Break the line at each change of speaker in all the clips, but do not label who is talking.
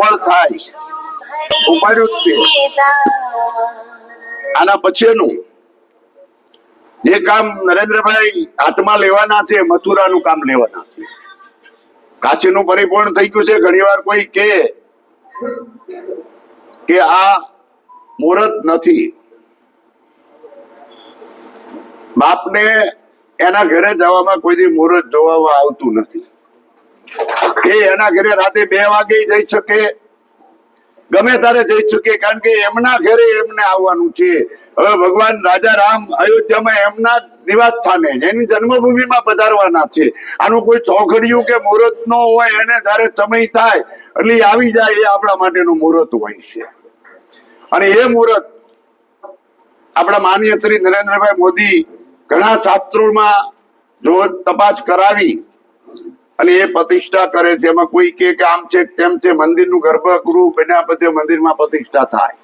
સફળ થાય ઉપાડ્યું છે। આના પછીનું જે કામ નરેન્દ્રભાઈ હાથમાં લેવાના છે, મથુરાનું કામ લેવાના છે। કાશીનું પરિપૂર્ણ થઈ ગયું છે। ઘણી વાર કોઈ કે આ મુહૂર્ત નથી, બાપને એના ઘરે જવામાં કોઈ દી મુહૂર્ત જોવામાં આવતું નથી। એ એના ઘરે રાતે 2 વાગે જઈ શકે, ગમે ત્યારે જઈ શકે, કારણ કે એમના ઘરે એમને આવવાનું છે। હવે ભગવાન રાજા રામ અયોધ્યામાં એમના નિવાસ સ્થાને એની જન્મભૂમિમાં પધારવાના છે। આનું કોઈ ચોઘડિયું કે મુહૂર્ત ન હોય, એને જયારે સમય થાય એટલે આવી જાય, એ આપણા માટેનું મુહૂર્ત હોય છે। અને એ મુહૂર્ત આપણા માનનીય શ્રી નરેન્દ્રભાઈ મોદી ઘણા શાસ્ત્રોમાં જો તપાસ કરાવી અને એ પ્રતિષ્ઠા કરે છે। એમાં કોઈ કે આમ છે તેમ છે, મંદિરનું ગર્ભગૃહ બન્યા પછી મંદિરમાં પ્રતિષ્ઠા થાય।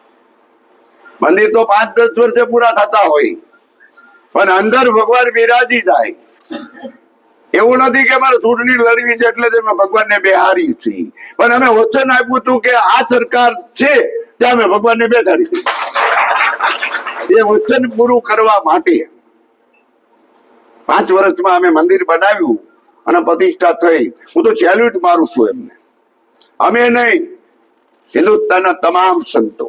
મંદિર તો 5-10 વર્ષે પૂરા થતા હોય, પણ અંદર ભગવાન બિરાજી જાય। એવું નથી કે મારે ચૂંટણી લડવી છે એટલે અમે ભગવાનને બેહારી છીએ, પણ અમે વચન આપ્યું હતું કે આ સરકાર છે ત્યાં અમે ભગવાનને બેસાડી દઈએ। એ વચન પૂરું કરવા માટે 5 વર્ષમાં અમે મંદિર બનાવ્યું અને પ્રતિષ્ઠા થઈ। હું તો સેલ્યુટ મારું છું એમને। અમે નહીં, હિન્દુસ્તાનના તમામ સંતો,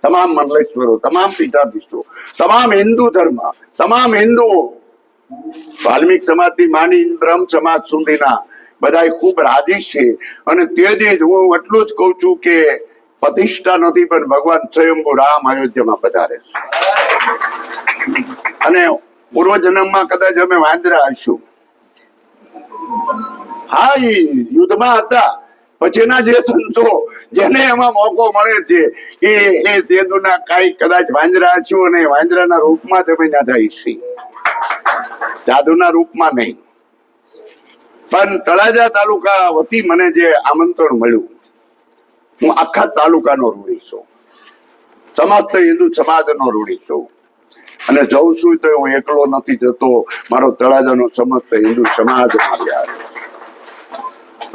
તમામ મંડલેશ્વરો, તમામ પીઠાધીશો, તમામ હિન્દુ ધર્મ, તમામ હિન્દુઓ, વાલ્મીક સમાજથી માંડી બ્રહ્મ સમાજ સુધીના બધા ખૂબ રાજી છે। અને તેથી જ હું એટલું જ કઉ છું કે પ્રતિષ્ઠા નથી, પણ ભગવાન સ્વયંભૂ રામ અયોધ્યામાં પધારે છે। અને પૂર્વ જન્મમાં કદાચ અમે વાંદરા હશું, હા, એ યુદ્ધમાં હતા। પછીના જે સંતો જેને એમાં મોકો મળે છે એ તેદુના કાંઈ કદાચ વાંદરા હશું, અને વાંદરાના રૂપમાં તમે ના થાય છે, જાદુના રૂપમાં નહીં। પણ તળાજા તાલુકા વતી મને જે આમંત્રણ મળ્યું, હું આખા તાલુકાનો ઋણી છું, સમસ્ત હિન્દુ સમાજનો ઋણી છું। અને જઉં છું તો હું એકલો નથી જતો, મારો તળાજાનો સમસ્ત હિન્દુ સમાજ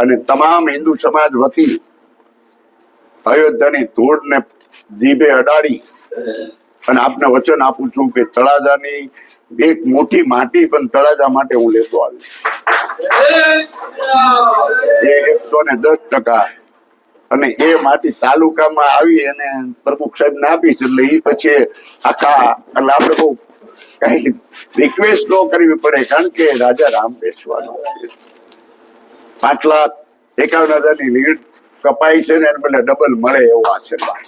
અને તમામ હિન્દુ સમાજ વતી અયોધ્યાની ધૂળને જીભે અડાડી અને આપને વચન આપું છું કે તળાજાની એક મોટી માટી પણ તળાજા માટે હું લેતો આવીશ। એ 110%, અને એ માટી તાલુકામાં આવી અને પ્રમુખ સાહેબ ને આપીશ, એટલે એ પછી આખા, એટલે આપણે બહુ કઈ રિક્વેસ્ટ ન કરવી પડે, કારણ કે રાજા રામ બેસવાનો છે। 5,51,000 લીડ કપાઈ છે ને, એટલે ડબલ મળે એવો આશીર્વાદ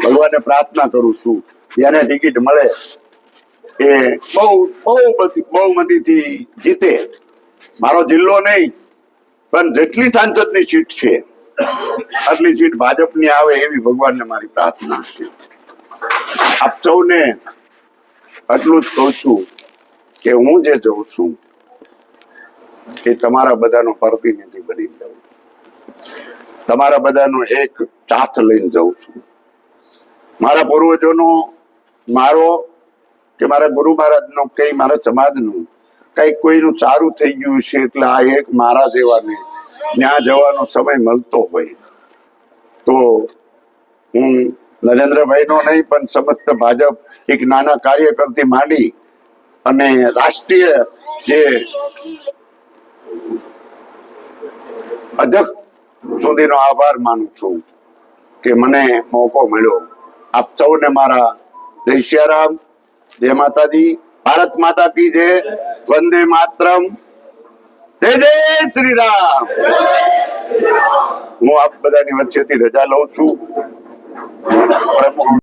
ભગવાનને પ્રાર્થના કરું છું। એને ટિકિટ મળે એ બહુમતીથી જીતે। મારો જિલ્લો નહીં, પણ જેટલી સાંસદની સીટ છે આટલી સીટ ભાજપની આવે એવી ભગવાનને મારી પ્રાર્થના છે। આપ સૌને એટલું જ કહું છું કે હું જે જઉં છું એ તમારા બધાનો પ્રતિનિધિ બની જાઉં છું, તમારા બધાનો એક સાથ લઈને જઉં છું। મારા પૂર્વજોનો, મારો કે મારા ગુરુ મહારાજનો, કઈ મારા સમાજનું કઈ કોઈનું સારું થઈ ગયું છે એટલે આ એક મારા જેવાને ત્યાં જવાનો સમય મળતો હોય તો હું નરેન્દ્રભાઈનો નહીં, પણ સમસ્ત ભાજપ એક નાના કાર્યકરથી માંડી અને રાષ્ટ્રીય જે અધ્યક્ષ સુધીનો આભાર માનું છું કે મને મોકો મળ્યો। આપ સૌને મારા જય સિયારામ, જય માતાજી, ભારત માતા કી જય, વંદે માતરમ, જય જય શ્રી રામ। હું આપ બધાની વચ્ચેથી રજા લઉં છું।